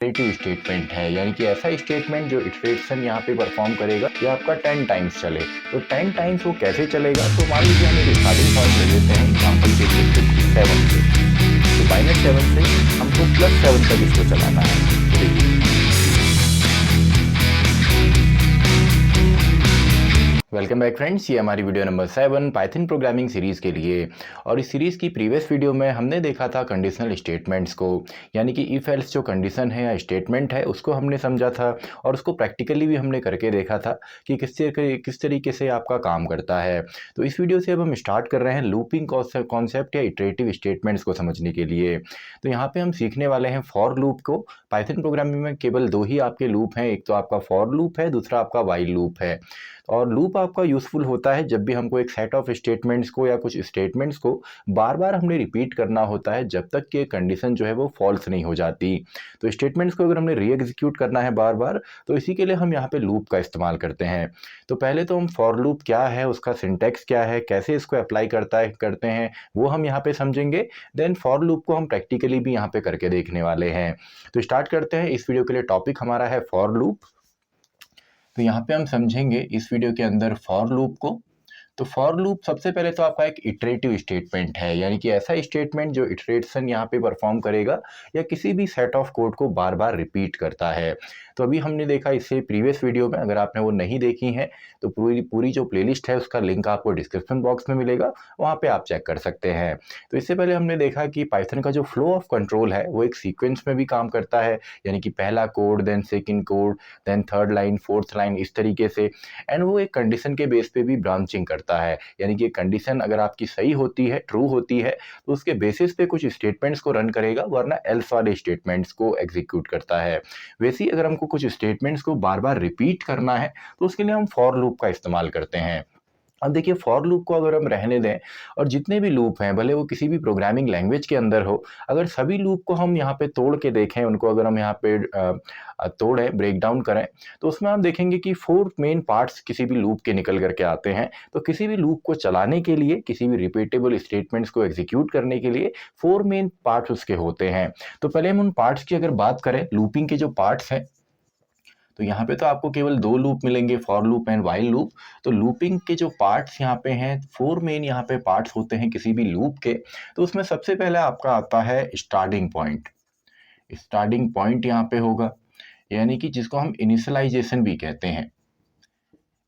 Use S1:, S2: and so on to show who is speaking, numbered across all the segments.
S1: Iterative statement है, यानी कि ऐसा स्टेटमेंट जो इटरेशन यहाँ पे परफॉर्म करेगा ये आपका 10 टाइम्स चले। तो 10 टाइम्स वो कैसे चलेगा, तो मान लीजिए हम एक स्टार्टिंग पॉइंट ले लेते हैं एग्जाम्पल के लिए 57 से। तो -7 से हमको +7 तक इसको चलाना है। तो देखिए वेलकम बैक फ्रेंड्स, ये हमारी video number 7 Python programming series के लिए। और इस सीरीज़ की प्रीवियस वीडियो में हमने देखा था कंडीशनल स्टेटमेंट्स को, यानी कि इफ़ एल्स जो कंडीशन है या स्टेटमेंट है उसको हमने समझा था और उसको प्रैक्टिकली भी हमने करके देखा था कि किस तरीके से आपका काम करता है। तो इस वीडियो से अब हम स्टार्ट कर रहे हैं लूपिंग कॉन्सेप्ट या इटरेटिव स्टेटमेंट्स को समझने के लिए। तो यहाँ पर हम सीखने वाले हैं फॉर लूप को। पाइथन प्रोग्रामिंग में केवल दो ही आपके लूप हैं, एक तो आपका फॉर लूप है, दूसरा आपका वाइल लूप है। और लूप आपका यूज़फुल होता है जब भी हमको एक सेट ऑफ स्टेटमेंट्स को या कुछ स्टेटमेंट्स को बार बार हमने रिपीट करना होता है जब तक कि कंडीशन जो है वो फॉल्स नहीं हो जाती। तो स्टेटमेंट्स को अगर हमने री एग्जीक्यूट करना है बार बार, तो इसी के लिए हम यहाँ पे लूप का इस्तेमाल करते हैं। तो पहले तो हम फॉर लूप क्या है, उसका सिंटैक्स क्या है, कैसे इसको अप्लाई करते हैं वो हम यहाँ पे समझेंगे। देन फॉर लूप को हम प्रैक्टिकली भी यहाँ पे करके देखने वाले हैं। तो स्टार्ट करते हैं। इस वीडियो के लिए टॉपिक हमारा है फॉर लूप। तो यहाँ पे हम समझेंगे इस वीडियो के अंदर फॉर लूप को। तो फॉर लूप सबसे पहले तो आपका एक इटरेटिव स्टेटमेंट है, यानी कि ऐसा स्टेटमेंट जो इटरेशन यहाँ पे परफॉर्म करेगा या किसी भी सेट ऑफ कोड को बार बार रिपीट करता है। तो अभी हमने देखा इससे प्रीवियस वीडियो में, अगर आपने वो नहीं देखी है तो पूरी जो प्लेलिस्ट है उसका लिंक आपको डिस्क्रिप्शन बॉक्स में मिलेगा, वहाँ पे आप चेक कर सकते हैं। तो इससे पहले हमने देखा कि पाइथन का जो फ्लो ऑफ कंट्रोल है वो एक सीक्वेंस में भी काम करता है, यानी कि पहला code, then second code, then third line, fourth line, इस तरीके से। एंड वो एक कंडीशन के बेस पे भी ब्रांचिंग करता है, यानी कि कंडीशन अगर आपकी सही होती है, ट्रू होती है, तो उसके बेसिस पे कुछ स्टेटमेंट्स को रन करेगा, वरना एल्स वाले स्टेटमेंट्स को एग्जीक्यूट करता है। वैसे ही अगर हमको कुछ स्टेटमेंट्स को बार बार रिपीट करना है तो उसके लिए हम फॉर लूप का इस्तेमाल करते हैं। अब देखिए फॉर लूप को अगर हम रहने दें और जितने भी लूप हैं, भले वो किसी भी प्रोग्रामिंग लैंग्वेज के अंदर हो, अगर सभी लूप को हम यहाँ पे तोड़ के देखें, उनको अगर हम यहाँ पे तोड़ें, ब्रेक डाउन करें, तो उसमें हम देखेंगे कि 4 मेन पार्ट्स किसी भी लूप के निकल करके आते हैं। तो किसी भी लूप को चलाने के लिए, किसी भी रिपीटेबल स्टेटमेंट्स को एग्जीक्यूट करने के लिए 4 मेन पार्ट्स उसके होते हैं। तो पहले हम उन पार्ट्स की अगर बात करें, लूपिंग के जो पार्ट्स हैं, तो यहाँ पे तो आपको केवल 2 लूप मिलेंगे, for loop and while loop. तो लूपिंग के जो पार्ट्स यहाँ पे हैं, 4 मेन यहाँ पे पार्ट्स होते हैं किसी भी लूप के। तो उसमें सबसे पहले आपका आता है स्टार्टिंग पॉइंट। स्टार्टिंग पॉइंट यहाँ पे होगा, यानी कि जिसको हम इनिशियलाइजेशन भी कहते हैं।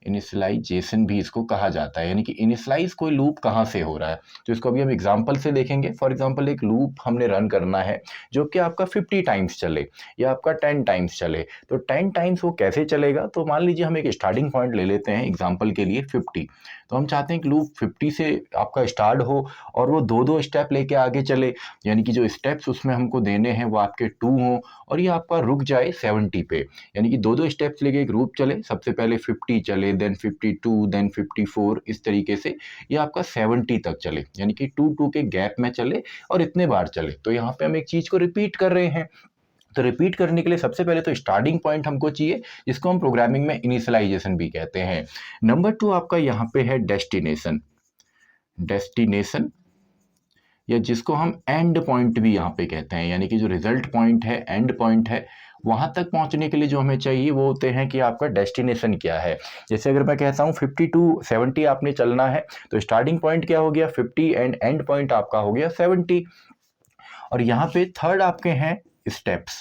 S1: इनिशियलाइजेशन भी इसको कहा जाता है, यानी कि इनिशियलाइज कोई लूप कहाँ से हो रहा है। तो इसको अभी हम एग्जांपल से देखेंगे। फॉर एग्जांपल एक लूप हमने रन करना है जो कि आपका 50 टाइम्स चले या आपका 10 टाइम्स चले। तो 10 टाइम्स वो कैसे चलेगा, तो मान लीजिए हम एक स्टार्टिंग पॉइंट ले लेते हैं एग्जाम्पल के लिए 50। तो हम चाहते हैं कि लूप 50 से आपका स्टार्ट हो और वो 2-2 स्टेप लेके आगे चले, यानी कि जो स्टेप्स उसमें हमको देने हैं वो आपके 2 हों, और ये आपका रुक जाए 70 पे, यानी कि 2-2 स्टेप्स लेके एक लूप चले। सबसे पहले 50 चले, देन 52, देन 54, इस तरीके से ये आपका 70 तक चले, यानी कि 2-2 के गैप में चले और इतने बार चले। तो यहाँ पे हम एक चीज़ को रिपीट कर रहे हैं। तो रिपीट करने के लिए सबसे पहले तो स्टार्टिंग पॉइंट हमको चाहिए, जिसको हम प्रोग्रामिंग में इनिशियलाइजेशन भी कहते हैं। नंबर 2 आपका यहाँ पे है डेस्टिनेशन। डेस्टिनेशन या जिसको हम एंड पॉइंट भी यहाँ पे कहते हैं, यानी कि जो रिजल्ट पॉइंट है, एंड पॉइंट है, वहां तक पहुंचने के लिए जो हमें चाहिए वो होते हैं कि आपका डेस्टिनेशन क्या है। जैसे अगर मैं कहता हूँ 50 to 70 आपने चलना है, तो स्टार्टिंग पॉइंट क्या हो गया 50 एंड एंड पॉइंट आपका हो गया 70। और यहाँ पे थर्ड आपके हैं स्टेप्स।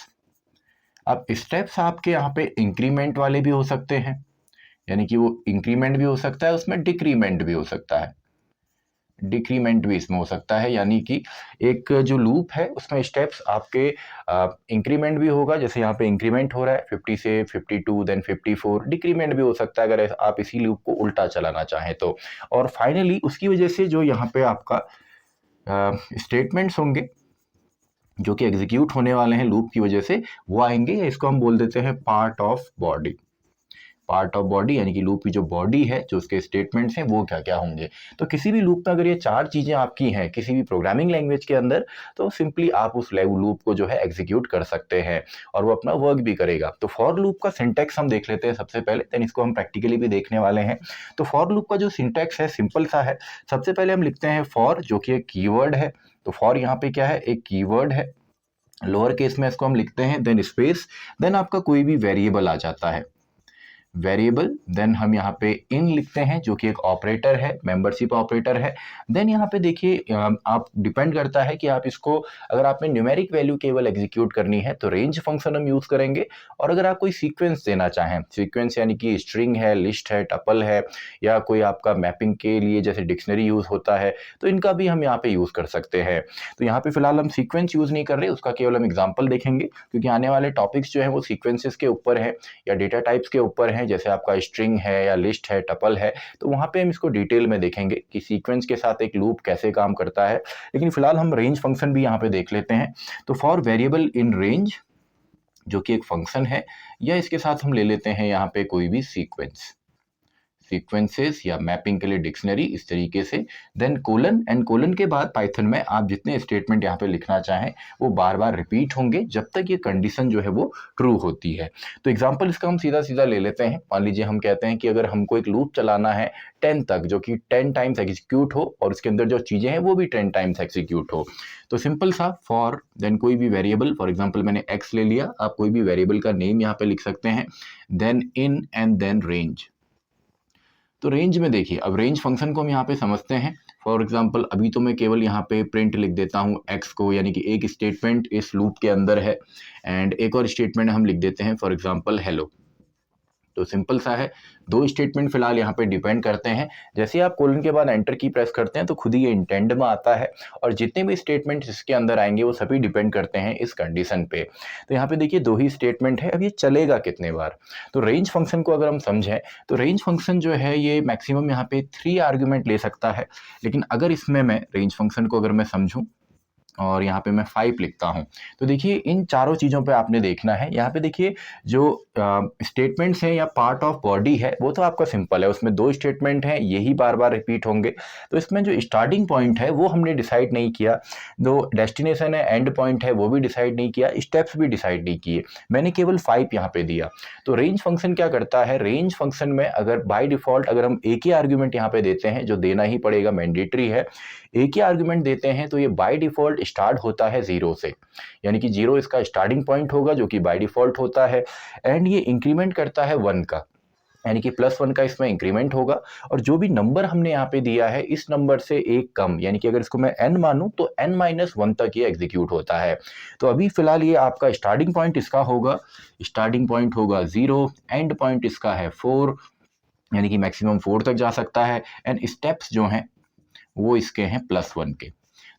S1: अब स्टेप्स आपके यहाँ पे इंक्रीमेंट वाले भी हो सकते हैं, यानी कि वो इंक्रीमेंट भी हो सकता है, उसमें डिक्रीमेंट भी हो सकता है, डिक्रीमेंट भी इसमें हो सकता है। यानी कि एक जो लूप है उसमें स्टेप्स आपके इंक्रीमेंट भी होगा, जैसे यहाँ पे इंक्रीमेंट हो रहा है 50 से 52, देन 54। डिक्रीमेंट भी हो सकता है अगर आप इसी लूप को उल्टा चलाना चाहें तो। और फाइनली उसकी वजह से जो यहाँ पे आपका स्टेटमेंट्स होंगे जो कि एग्जीक्यूट होने वाले हैं लूप की वजह से, वो आएंगे। इसको हम बोल देते हैं part of body. Part of body यानी कि लूप की जो बॉडी है, जो उसके स्टेटमेंट्स हैं, वो क्या क्या होंगे। तो किसी भी लूप में अगर ये 4 चीज़ें आपकी हैं किसी भी प्रोग्रामिंग लैंग्वेज के अंदर, तो सिंपली आप उस लूप को जो है एग्जीक्यूट कर सकते हैं और वो अपना वर्क भी करेगा। तो फॉर लूप का सिंटैक्स हम देख लेते हैं सबसे पहले, देन इसको हम प्रैक्टिकली भी देखने वाले हैं। तो फॉर लूप का जो सिंटैक्स है सिंपल सा है। सबसे पहले हम लिखते हैं फॉर, जो कि एक कीवर्ड है। तो फॉर यहाँ पे क्या है, एक कीवर्ड है। लोअर केस में इसको हम लिखते हैं, देन स्पेस, देन आपका कोई भी वेरिएबल आ जाता है, वेरिएबल, देन हम यहाँ पे इन लिखते हैं जो कि एक ऑपरेटर है, मेंबरशिप ऑपरेटर है। देन यहाँ पे देखिए आप डिपेंड करता है कि आप इसको, अगर आपने न्यूमेरिक वैल्यू केवल एग्जीक्यूट करनी है तो रेंज फंक्शन हम यूज करेंगे, और अगर आप कोई सीक्वेंस देना चाहें, सीक्वेंस यानी कि स्ट्रिंग है, लिस्ट है, टपल है, या कोई आपका मैपिंग के लिए जैसे डिक्शनरी यूज होता है, तो इनका भी हम यहाँ पे यूज कर सकते हैं। तो यहाँ पे फिलहाल हम सीक्वेंस यूज नहीं कर रहे, उसका केवल हम एग्जाम्पल देखेंगे, क्योंकि आने वाले टॉपिक्स जो है वो सीक्वेंसेस के ऊपर है या डेटा टाइप्स के ऊपर है, जैसे आपका स्ट्रिंग है या लिस्ट है, टपल है, तो वहां पे हम इसको डिटेल में देखेंगे कि सीक्वेंस के साथ एक लूप कैसे काम करता है। लेकिन फिलहाल हम रेंज फंक्शन भी यहाँ पे देख लेते हैं। तो फॉर वेरिएबल इन रेंज, जो कि एक फंक्शन है, या इसके साथ हम ले लेते हैं यहाँ पे कोई भी सीक्वेंस, सीक्वेंसेस या मैपिंग के लिए डिक्शनरी, इस तरीके से। देन कोलन, एंड कोलन के बाद पाइथन में आप जितने स्टेटमेंट यहाँ पे लिखना चाहें वो बार बार रिपीट होंगे जब तक ये कंडीशन जो है वो ट्रू होती है। तो एग्जांपल इसका हम सीधा सीधा ले लेते हैं। मान लीजिए हम कहते हैं कि अगर हमको एक लूप चलाना है 10 तक, जो कि 10 टाइम्स एग्जीक्यूट हो और उसके अंदर जो चीज़ें हैं वो भी 10 टाइम्स एग्जीक्यूट हो, तो सिंपल सा फॉर, देन कोई भी वेरिएबल, फॉर एग्जाम्पल मैंने एक्स ले लिया, आप कोई भी वेरिएबल का नेम यहाँ पे लिख सकते हैं, then in and then range. तो रेंज में देखिए, अब रेंज फंक्शन को हम यहाँ पे समझते हैं। फॉर एग्जांपल अभी तो मैं केवल यहाँ पे प्रिंट लिख देता हूँ एक्स को, यानी कि एक स्टेटमेंट इस लूप के अंदर है, एंड एक और स्टेटमेंट हम लिख देते हैं फॉर एग्जांपल हेलो। तो सिंपल सा है, दो स्टेटमेंट फिलहाल यहाँ पे डिपेंड करते हैं। जैसे आप कोलन के बाद एंटर की प्रेस करते हैं तो खुद ही ये इंटेंड में आता है, और जितने भी स्टेटमेंट्स इसके अंदर आएंगे वो सभी डिपेंड करते हैं इस कंडीशन पे। तो यहाँ पे देखिए दो ही स्टेटमेंट है, अब ये चलेगा कितने बार। तो रेंज फंक्शन को अगर हम समझें तो रेंज फंक्शन जो है ये मैक्सिमम यहाँ पे 3 आर्ग्यूमेंट ले सकता है। लेकिन अगर इसमें मैं रेंज फंक्शन को अगर मैं समझूँ और यहाँ पे मैं 5 लिखता हूँ, तो देखिए इन चारों चीज़ों पे आपने देखना है। यहाँ पे देखिए जो स्टेटमेंट्स हैं या पार्ट ऑफ बॉडी है वो तो आपका सिंपल है, उसमें 2 स्टेटमेंट हैं, यही बार बार रिपीट होंगे। तो इसमें जो स्टार्टिंग पॉइंट है वो हमने डिसाइड नहीं किया, जो डेस्टिनेशन है, एंड पॉइंट है, वो भी डिसाइड नहीं किया, स्टेप्स भी डिसाइड नहीं किए, मैंने केवल 5 यहाँ पे दिया। तो रेंज फंक्शन क्या करता है, रेंज फंक्शन में अगर बाय डिफॉल्ट अगर हम एक ही आर्ग्यूमेंट यहाँ पे देते हैं, जो देना ही पड़ेगा, मैंडेटरी है, एक ही आर्ग्यूमेंट देते हैं, तो ये बाय डिफॉल्ट स्टार्ट होता है 0 से, यानी कि 0 इसका स्टार्टिंग पॉइंट होगा जो कि बाय डिफॉल्ट होता है, एंड ये इंक्रीमेंट करता है 1 का, यानी कि +1 का इसमें इंक्रीमेंट होगा। और जो भी नंबर हमने यहाँ पे दिया है इस नंबर से एक कम, यानी कि अगर इसको मैं n मानूं तो n-1 तक ये एग्जीक्यूट होता है। तो अभी फिलहाल ये आपका स्टार्टिंग पॉइंट इसका होगा, स्टार्टिंग पॉइंट होगा 0, एंड पॉइंट इसका है 4, यानी कि मैक्सिमम 4 तक जा सकता है, एंड स्टेप्स जो हैं वो इसके हैं +1 के।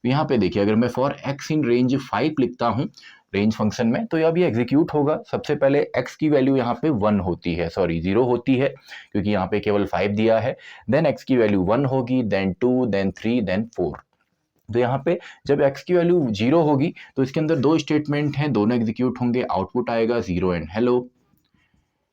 S1: तो यहाँ पे देखिए अगर मैं फॉर x इन रेंज 5 लिखता हूँ रेंज फंक्शन में, तो अब ये एग्जीक्यूट होगा। सबसे पहले x की वैल्यू यहाँ पे 1 होती है, सॉरी 0 होती है, क्योंकि यहाँ पे केवल 5 दिया है। देन x की वैल्यू 1 होगी, देन 2, देन 3, देन 4। तो यहाँ पे जब x की वैल्यू 0 होगी तो इसके अंदर 2 स्टेटमेंट हैं, दोनों एग्जीक्यूट होंगे, आउटपुट आएगा 0 and hello.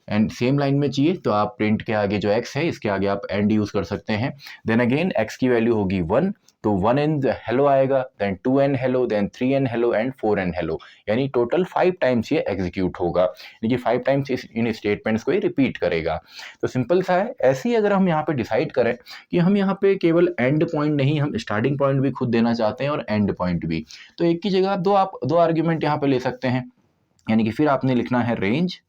S1: And same line में चाहिए तो आप प्रिंट के आगे जो x है इसके आगे आप एंड यूज कर सकते हैं। देन अगेन x की वैल्यू होगी 1, तो 1 एन हेलो आएगा, then 2 and hello, then 3 and hello and 4 and hello, यानी टोटल 5 टाइम्स ये एग्जीक्यूट होगा, यानी कि 5 टाइम्स इन स्टेटमेंट्स को ये रिपीट करेगा। तो सिंपल सा है। ऐसे ही अगर हम यहाँ पे डिसाइड करें कि हम यहाँ पे केवल एंड पॉइंट नहीं, हम स्टार्टिंग पॉइंट भी खुद देना चाहते हैं और एंड पॉइंट भी, तो एक की जगह आप दो आर्ग्यूमेंट यहाँ पे ले सकते हैं, यानी कि फिर आपने लिखना है रेंज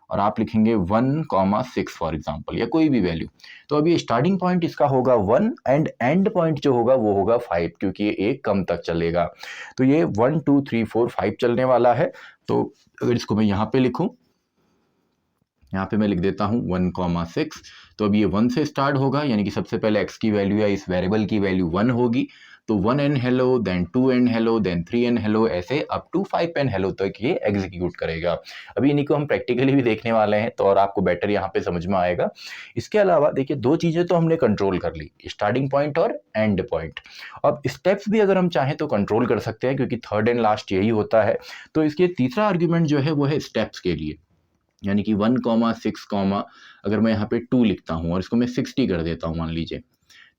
S1: और आप लिखेंगे 1,6 फॉर एग्जांपल, या कोई भी वैल्यू। तो अभी स्टार्टिंग पॉइंट इसका होगा 1 एंड एंड पॉइंट जो होगा वो होगा 5, क्योंकि ये एक कम तक चलेगा। तो ये 1 2 3 4 5 चलने वाला है। तो अगर इसको मैं यहाँ पे लिखूं, यहाँ पे मैं लिख देता हूँ 1,6, तो अब ये 1 से स्टार्ट होगा, यानी कि सबसे पहले x की वैल्यू या इस वेरिएबल की वैल्यू 1 होगी, तो 1 and hello, then 2 and hello, then 3 and hello, ऐसे अप टू 5 एन हेलो तक ये एग्जीक्यूट करेगा। अभी इन्हीं को हम प्रैक्टिकली भी देखने वाले हैं, तो और आपको बेटर यहाँ पे समझ में आएगा। इसके अलावा देखिए 2 चीज़ें तो हमने कंट्रोल कर ली, स्टार्टिंग पॉइंट और एंड पॉइंट। अब स्टेप्स भी अगर हम चाहें तो कंट्रोल कर सकते हैं, क्योंकि थर्ड एंड लास्ट यही होता है। तो इसके तीसरा आर्ग्यूमेंट जो है वो है स्टेप्स के लिए, यानी कि 1,6, अगर मैं यहाँ पे 2 लिखता हूँ और इसको मैं 60 कर देता हूँ मान लीजिए,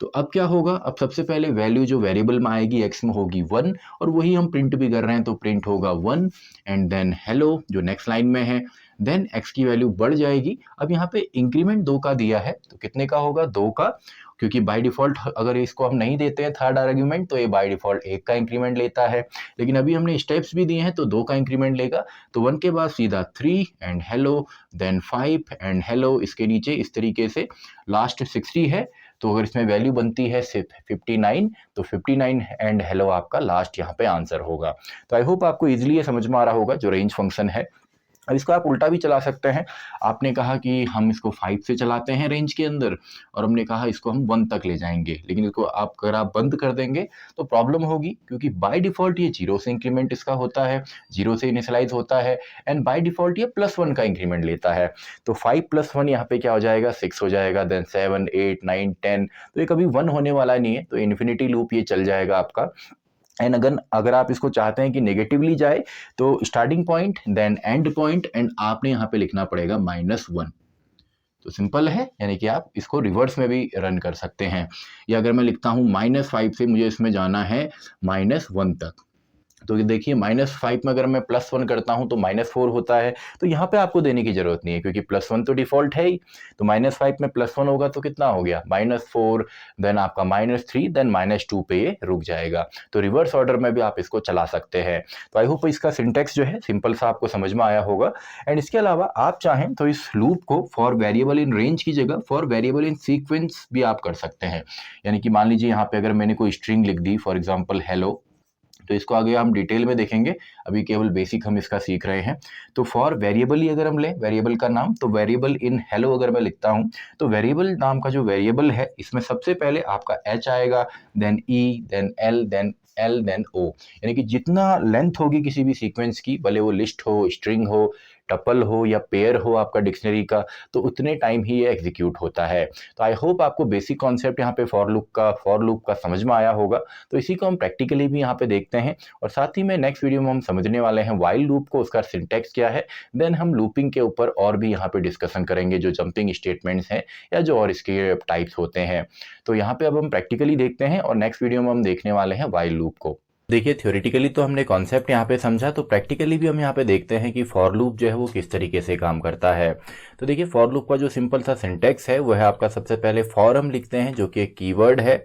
S1: तो अब क्या होगा, अब सबसे पहले वैल्यू जो वेरिएबल में आएगी x में होगी 1 और वही हम प्रिंट भी कर रहे हैं तो प्रिंट होगा 1 एंड देन हेलो जो नेक्स्ट लाइन में है, देन x की वैल्यू बढ़ जाएगी। अब यहाँ पे इंक्रीमेंट 2 का दिया है तो कितने का होगा, 2 का, क्योंकि बाय डिफ़ॉल्ट अगर इसको हम नहीं देते हैं थर्ड आर्ग्यूमेंट तो ये बाय डिफ़ॉल्ट 1 का इंक्रीमेंट लेता है, लेकिन अभी हमने स्टेप्स भी दिए हैं तो 2 का इंक्रीमेंट लेगा। तो 1 के बाद सीधा 3 and hello, then 5 and hello, इसके नीचे इस तरीके से लास्ट 60 है तो अगर इसमें वैल्यू बनती है सिर्फ 59 तो 59 एंड हेलो आपका लास्ट यहाँ पे आंसर होगा। तो आई होप आपको इजीली ये समझ में आ रहा होगा जो रेंज फंक्शन है। अब इसको आप उल्टा भी चला सकते हैं। आपने कहा कि हम इसको 5 से चलाते हैं रेंज के अंदर और हमने कहा इसको हम 1 तक ले जाएंगे, लेकिन इसको अगर आप बंद कर देंगे तो प्रॉब्लम होगी, क्योंकि बाय डिफ़ॉल्ट ये 0 से इंक्रीमेंट इसका होता है, 0 से इनिशियलाइज होता है एंड बाय डिफ़ॉल्ट ये +1 का इंक्रीमेंट लेता है। तो 5 + 1 यहाँ पे क्या हो जाएगा, 6 हो जाएगा, देन 7 8 9 10, तो ये कभी 1 होने वाला नहीं है, तो इन्फिनिटी लूप ये चल जाएगा आपका। एंड अगर आप इसको चाहते हैं कि नेगेटिवली जाए तो starting point then end point and आपने यहाँ पे लिखना पड़ेगा -1। तो सिंपल है, यानी कि आप इसको रिवर्स में भी रन कर सकते हैं। या अगर मैं लिखता हूँ -5 से मुझे इसमें जाना है -1 तक, तो ये देखिए -5 में अगर मैं +1 करता हूँ तो -4 होता है। तो यहाँ पे आपको देने की ज़रूरत नहीं है क्योंकि +1 तो डिफ़ॉल्ट है ही। तो -5 में +1 होगा तो कितना हो गया, -4, देन आपका -3, देन -2 पे ये रुक जाएगा। तो रिवर्स ऑर्डर में भी आप इसको चला सकते हैं। तो आई होप इसका सिंटेक्स जो है सिंपल सा आपको समझ में आया होगा। एंड इसके अलावा आप चाहें तो इस लूप को फॉर वेरिएबल इन रेंज की जगह फॉर वेरिएबल इन सीक्वेंस भी आप कर सकते हैं। यानी कि मान लीजिए यहाँ पे अगर मैंने कोई स्ट्रिंग लिख दी, फॉर एग्जाम्पल हेलो, तो इसको आगे हम डिटेल में देखेंगे, अभी केवल बेसिक हम इसका सीख रहे हैं। तो फॉर वेरिएबल ही अगर हम लें वेरिएबल का नाम, तो वेरिएबल इन हेलो अगर मैं लिखता हूं तो वेरिएबल नाम का जो वेरिएबल है इसमें सबसे पहले आपका h आएगा, then e, then l, then L, then O, यानी कि जितना लेंथ होगी किसी भी सीक्वेंस की, भले वो लिस्ट हो, स्ट्रिंग हो, टपल हो या पेयर हो आपका डिक्शनरी का, तो उतने टाइम ही ये एग्जीक्यूट होता है। तो आई होप आपको बेसिक कॉन्सेप्ट यहाँ पे फॉर लूप का समझ में आया होगा। तो इसी को हम प्रैक्टिकली भी यहाँ पे देखते हैं और साथ ही में नेक्स्ट वीडियो में हम समझने वाले हैं वाइल लूप को, उसका सिंटेक्स क्या है, देन हम लूपिंग के ऊपर और भी यहाँ पे डिस्कशन करेंगे, जो जंपिंग स्टेटमेंट्स हैं या जो और इसके टाइप्स होते हैं। तो यहाँ पे अब हम प्रैक्टिकली देखते हैं और नेक्स्ट वीडियो में हम देखने वाले हैं वाइल लूप को। देखिए थ्योरेटिकली तो हमने कॉन्सेप्ट यहाँ पे समझा, तो प्रैक्टिकली भी हम यहाँ पे देखते हैं कि फॉर लूप जो है वो किस तरीके से काम करता है। तो देखिए फॉर लूप का जो सिंपल सा सिंटेक्स है वो है आपका, सबसे पहले फॉर हम लिखते हैं जो कि एक कीवर्ड है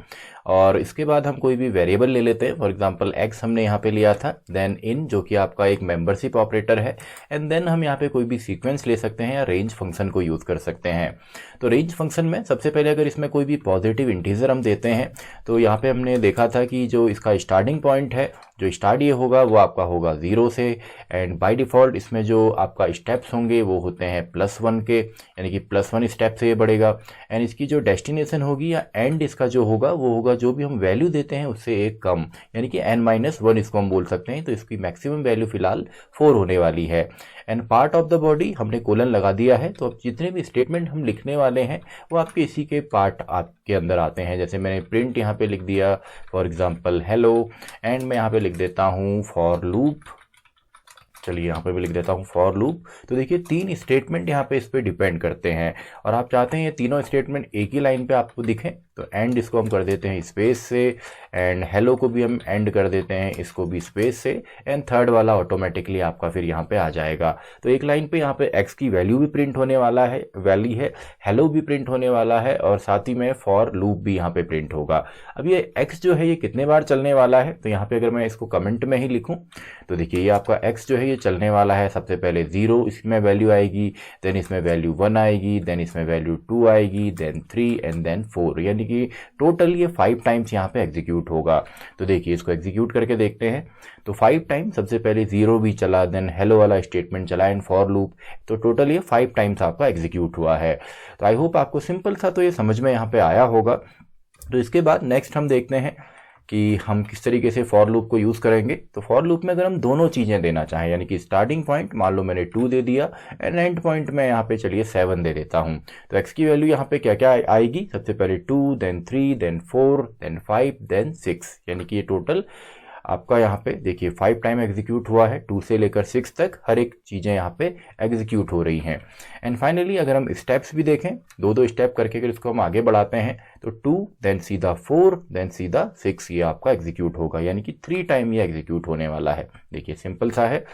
S1: और इसके बाद हम कोई भी वेरिएबल ले लेते हैं, फॉर एग्जांपल x हमने यहाँ पे लिया था, देन इन जो कि आपका एक मेंबरशिप ऑपरेटर है, एंड देन हम यहाँ पे कोई भी सीक्वेंस ले सकते हैं या रेंज फंक्शन को यूज़ कर सकते हैं। तो रेंज फंक्शन में सबसे पहले अगर इसमें कोई भी पॉजिटिव इंटीजर हम देते हैं तो यहाँ पे हमने देखा था कि जो इसका स्टार्टिंग पॉइंट है, जो स्टार्ट ये होगा वो आपका होगा 0 से, एंड बाय डिफ़ॉल्ट इसमें जो आपका स्टेप्स होंगे वो होते हैं +1 के, यानी कि +1 स्टेप से ये बढ़ेगा। एंड इसकी जो डेस्टिनेशन होगी या एंड इसका जो होगा वो होगा जो भी हम वैल्यू देते हैं उससे एक कम, यानी कि n-1 इसको हम बोल सकते हैं। तो इसकी मैक्सिमम वैल्यू फिलहाल 4 होने वाली है। And part of the body हमने कोलन लगा दिया है, तो अब जितने भी स्टेटमेंट हम लिखने वाले हैं वो आपके इसी के पार्ट आपके अंदर आते हैं। जैसे मैंने प्रिंट यहाँ पे लिख दिया फॉर एग्जांपल हेलो, एंड मैं यहाँ पे लिख देता हूँ फॉर लूप, चलिए यहाँ पे भी लिख देता हूँ फॉर लूप। तो देखिए 3 स्टेटमेंट यहाँ पे इस पे डिपेंड करते हैं और आप चाहते हैं ये तीनों स्टेटमेंट एक ही लाइन पे आपको दिखें, तो एंड इसको हम कर देते हैं स्पेस से, एंड हेलो को भी हम एंड कर देते हैं इसको भी स्पेस से, एंड थर्ड वाला ऑटोमेटिकली आपका फिर यहाँ पे आ जाएगा। तो एक लाइन पे यहाँ पे x की वैल्यू भी प्रिंट होने वाला है, वैल्यू है, हेलो भी प्रिंट होने वाला है और साथ ही में फॉर लूप भी यहाँ पे प्रिंट होगा। अब ये x जो है ये कितने बार चलने वाला है, तो यहाँ पे अगर मैं इसको कमेंट में ही लिखूँ तो देखिए ये आपका x जो है ये चलने वाला है, सबसे पहले 0 इसमें वैल्यू आएगी, देन इसमें वैल्यू 1 आएगी, देन इसमें वैल्यू 2 आएगी, देन 3 एंड देन 4, यानी कि टोटल ये 5 टाइम्स यहाँ पे एग्जीक्यूट होगा। तो देखिए इसको एग्जीक्यूट करके देखते हैं। तो 5 टाइम सबसे पहले 0 भी चला, देन हेलो वाला स्टेटमेंट चला एंड फॉर लूप, तो टोटल ये 5 टाइम्स आपका एग्जीक्यूट हुआ है। तो आई होप आपको सिंपल सा तो ये समझ में यहाँ पे आया होगा। तो इसके बाद नेक्स्ट हम देखते हैं कि हम किस तरीके से फॉर लूप को यूज़ करेंगे। तो फॉर लूप में अगर हम दोनों चीज़ें देना चाहें, यानी कि स्टार्टिंग पॉइंट मान लो मैंने 2 दे दिया एंड एंड पॉइंट में यहाँ पे चलिए 7 दे देता हूँ, तो x की वैल्यू यहाँ पे क्या क्या आएगी, सबसे पहले 2, देन 3, देन 4, देन 5, देन 6, यानी कि ये टोटल आपका यहाँ पे देखिए 5 टाइम एग्जीक्यूट हुआ है, 2 से लेकर 6 तक हर एक चीज़ें यहाँ पे एग्जीक्यूट हो रही हैं। एंड फाइनली अगर हम स्टेप्स भी देखें, दो दो स्टेप करके अगर इसको हम आगे बढ़ाते हैं तो 2 देन सीधा 4 देन सीधा 6 ये आपका एग्जीक्यूट होगा, यानी कि 3 टाइम ये एग्जीक्यूट होने वाला है। देखिए सिंपल सा है।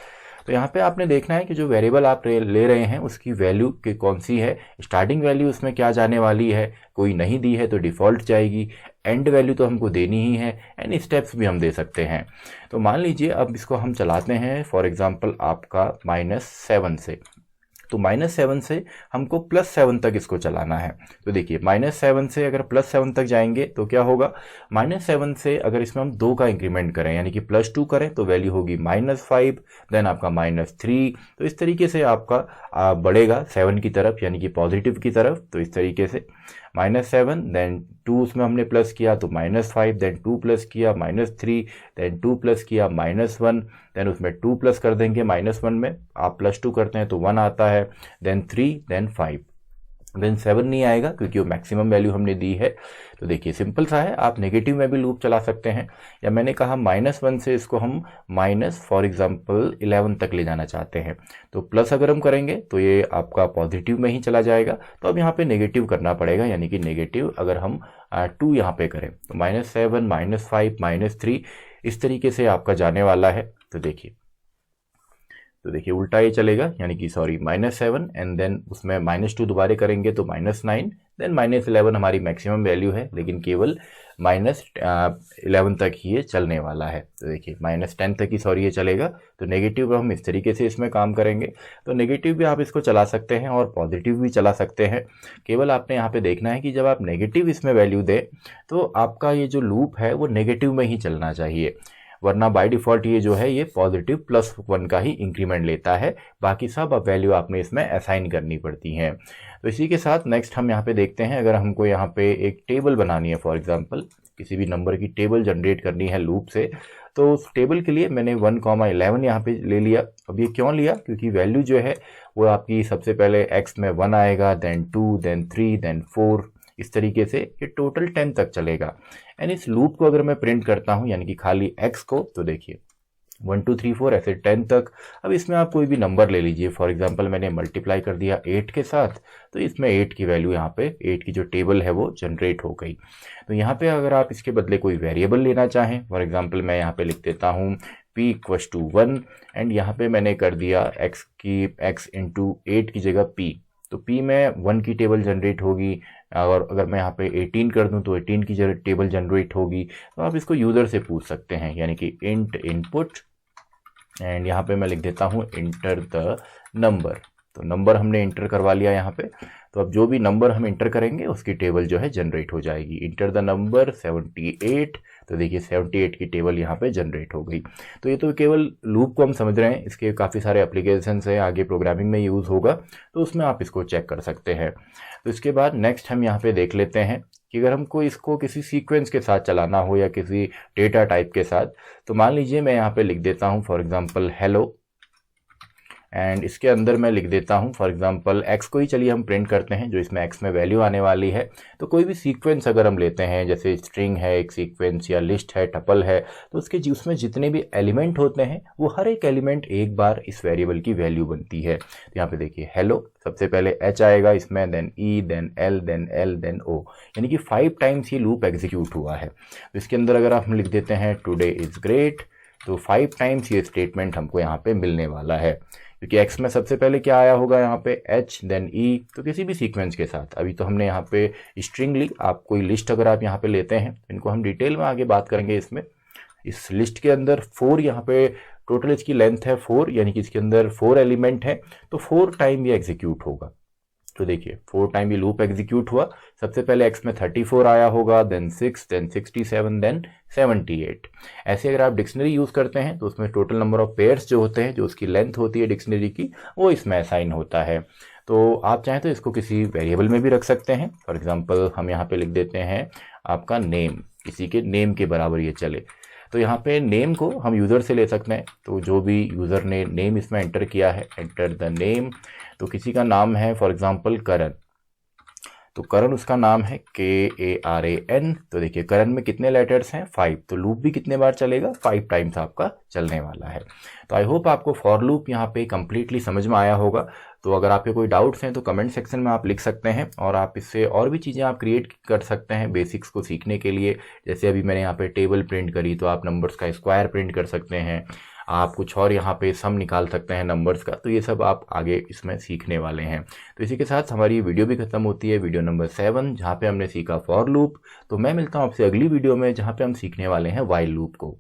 S1: तो यहाँ पे आपने देखना है कि जो वेरिएबल आप ले रहे हैं उसकी वैल्यू की कौन सी है, स्टार्टिंग वैल्यू उसमें क्या जाने वाली है, कोई नहीं दी है तो डिफ़ॉल्ट जाएगी, एंड वैल्यू तो हमको देनी ही है, एंड स्टेप्स भी हम दे सकते हैं। तो मान लीजिए अब इसको हम चलाते हैं फॉर एग्जांपल आपका -7 से, तो -7 से हमको +7 तक इसको चलाना है। तो देखिए -7 से अगर +7 तक जाएंगे तो क्या होगा, -7 से अगर इसमें हम 2 का इंक्रीमेंट करें यानी कि +2 करें तो वैल्यू होगी -5, देन आपका -3। तो इस तरीके से आपका बढ़ेगा 7 की तरफ यानी कि पॉजिटिव की तरफ। तो इस तरीके से -7 देन 2 उसमें हमने प्लस किया तो -5, देन 2 प्लस किया -3, देन 2 प्लस किया -1, देन उसमें 2 प्लस कर देंगे -1 में, आप +2 करते हैं तो 1 आता है, देन 3 देन 5, देन 7 नहीं आएगा क्योंकि वो मैक्सिमम वैल्यू हमने दी है। तो देखिए सिंपल सा है, आप नेगेटिव में भी लूप चला सकते हैं, या मैंने कहा -1 से इसको हम फॉर एग्जांपल 11 तक ले जाना चाहते हैं तो प्लस अगर हम करेंगे तो ये आपका पॉजिटिव में ही चला जाएगा। तो अब यहाँ पे नेगेटिव करना पड़ेगा, यानी कि नेगेटिव अगर हम 2 यहाँ पे करें तो -7 -5 -3 इस तरीके से आपका जाने वाला है। तो देखिए उल्टा ये चलेगा, यानी कि सॉरी -7 एंड देन उसमें -2 दोबारा करेंगे तो -9 देन -11 हमारी मैक्सिमम वैल्यू है, लेकिन केवल -11 तक ही ये चलने वाला है। तो देखिए -10 तक ही सॉरी ये चलेगा। तो नेगेटिव हम इस तरीके से इसमें काम करेंगे। तो नेगेटिव भी आप इसको चला सकते हैं और पॉजिटिव भी चला सकते हैं। केवल आपने यहाँ पे देखना है कि जब आप नेगेटिव इसमें वैल्यू दें तो आपका ये जो लूप है वो नेगेटिव में ही चलना चाहिए, वरना बाय डिफ़ॉल्ट ये जो है ये पॉजिटिव +1 का ही इंक्रीमेंट लेता है, बाकी सब अब वैल्यू आपने इसमें असाइन करनी पड़ती हैं। तो इसी के साथ नेक्स्ट हम यहाँ पे देखते हैं, अगर हमको यहाँ पे एक टेबल बनानी है, फॉर एग्जांपल किसी भी नंबर की टेबल जनरेट करनी है लूप से, तो उस टेबल के लिए मैंने 1,11 यहाँ पे ले लिया। अब ये क्यों लिया, क्योंकि वैल्यू जो है वो आपकी सबसे पहले x में 1 आएगा, देन 2 देन 3 देन 4, इस तरीके से ये टोटल 10 तक चलेगा। एंड इस लूप को अगर मैं प्रिंट करता हूँ यानी कि खाली x को, तो देखिए 1 2 3 4 ऐसे 10 तक। अब इसमें आप कोई भी नंबर ले लीजिए, फॉर एग्जांपल मैंने मल्टीप्लाई कर दिया 8 के साथ, तो इसमें 8 की वैल्यू यहाँ पे 8 की जो टेबल है वो जनरेट हो गई। तो यहाँ पे अगर आप इसके बदले कोई वेरिएबल लेना चाहें, फॉर एग्जांपल मैं यहाँ पे लिख देता हूँ p = 1 एंड यहाँ पे मैंने कर दिया x × 8 की जगह p, तो p में 1 की टेबल जनरेट होगी, और अगर मैं यहाँ पे 18 कर दूँ तो 18 की टेबल जनरेट होगी। तो आप इसको यूज़र से पूछ सकते हैं, यानी कि इंट इनपुट एंड यहाँ पे मैं लिख देता हूँ इंटर द नंबर। तो नंबर हमने इंटर करवा लिया यहाँ पे। तो अब जो भी नंबर हम इंटर करेंगे उसकी टेबल जो है जनरेट हो जाएगी। इंटर द नंबर 78, तो देखिए 78 की टेबल यहाँ पे जनरेट हो गई। तो ये तो केवल लूप को हम समझ रहे हैं, इसके काफ़ी सारे एप्लीकेशंस हैं, आगे प्रोग्रामिंग में यूज़ होगा तो उसमें आप इसको चेक कर सकते हैं। तो इसके बाद नेक्स्ट हम यहाँ पे देख लेते हैं कि अगर हमको इसको किसी सीक्वेंस के साथ चलाना हो या किसी डेटा टाइप के साथ, तो मान लीजिए मैं यहाँ पे लिख देता हूँ फॉर एग्जांपल हेलो, एंड इसके अंदर मैं लिख देता हूँ फॉर एग्जांपल x को ही चलिए हम प्रिंट करते हैं, जो इसमें x में वैल्यू आने वाली है। तो कोई भी सीक्वेंस अगर हम लेते हैं, जैसे स्ट्रिंग है एक सीक्वेंस या लिस्ट है, टपल है, तो उसके उसमें जितने भी एलिमेंट होते हैं वो हर एक एलिमेंट एक बार इस वेरिएबल की वैल्यू बनती है। तो यहाँ पे देखिए हेलो, सबसे पहले h आएगा इसमें, then e then l then l then o, यानी कि 5 टाइम्स ये लूप एग्जीक्यूट हुआ है। तो इसके अंदर अगर हम लिख देते हैं टुडे इज़ ग्रेट, तो 5 टाइम्स ये स्टेटमेंट हमको यहाँ पे मिलने वाला है, क्योंकि x में सबसे पहले क्या आया होगा यहाँ पे h देन e। तो किसी भी सीक्वेंस के साथ, अभी तो हमने यहाँ पे स्ट्रिंग ली, आप कोई लिस्ट अगर आप यहाँ पे लेते हैं, इनको हम डिटेल में आगे बात करेंगे। इसमें इस लिस्ट के अंदर 4 यहाँ पे टोटल इसकी लेंथ है 4, यानी कि इसके अंदर 4 एलिमेंट हैं, तो 4 टाइम ये एग्जीक्यूट होगा। तो देखिए 4 टाइम ये लूप एग्जीक्यूट हुआ। सबसे पहले x में 34 आया होगा, देन 6 देन 67 देन 78। ऐसे अगर आप डिक्शनरी यूज़ करते हैं तो उसमें टोटल नंबर ऑफ पेयर्स जो होते हैं, जो उसकी लेंथ होती है डिक्शनरी की, वो इसमें असाइन होता है। तो आप चाहें तो इसको किसी वेरिएबल में भी रख सकते हैं। फॉर एग्जांपल हम यहाँ पे लिख देते हैं आपका नेम, किसी के नेम के बराबर ये चले। तो यहाँ पे नेम को हम यूज़र से ले सकते हैं, तो जो भी यूज़र ने नेम इसमें एंटर किया है, एंटर द नेम। तो किसी का नाम है फॉर एग्जांपल करण, तो करण उसका नाम है KARAN। तो देखिए करण में कितने लेटर्स हैं 5, तो लूप भी कितने बार चलेगा 5 टाइम्स आपका चलने वाला है। तो आई होप आपको फॉर लूप यहाँ पे कंप्लीटली समझ में आया होगा। तो अगर आपके कोई डाउट्स हैं तो कमेंट सेक्शन में आप लिख सकते हैं, और आप इससे और भी चीज़ें आप क्रिएट कर सकते हैं बेसिक्स को सीखने के लिए। जैसे अभी मैंने यहाँ पे टेबल प्रिंट करी, तो आप नंबर्स का स्क्वायर प्रिंट कर सकते हैं, आप कुछ और यहाँ पे सम निकाल सकते हैं नंबर्स का। तो ये सब आप आगे इसमें सीखने वाले हैं। तो इसी के साथ हमारी वीडियो भी खत्म होती है, वीडियो नंबर 7, जहाँ पे हमने सीखा फॉर लूप। तो मैं मिलता हूँ आपसे अगली वीडियो में, जहाँ पे हम सीखने वाले हैं वाइल लूप को।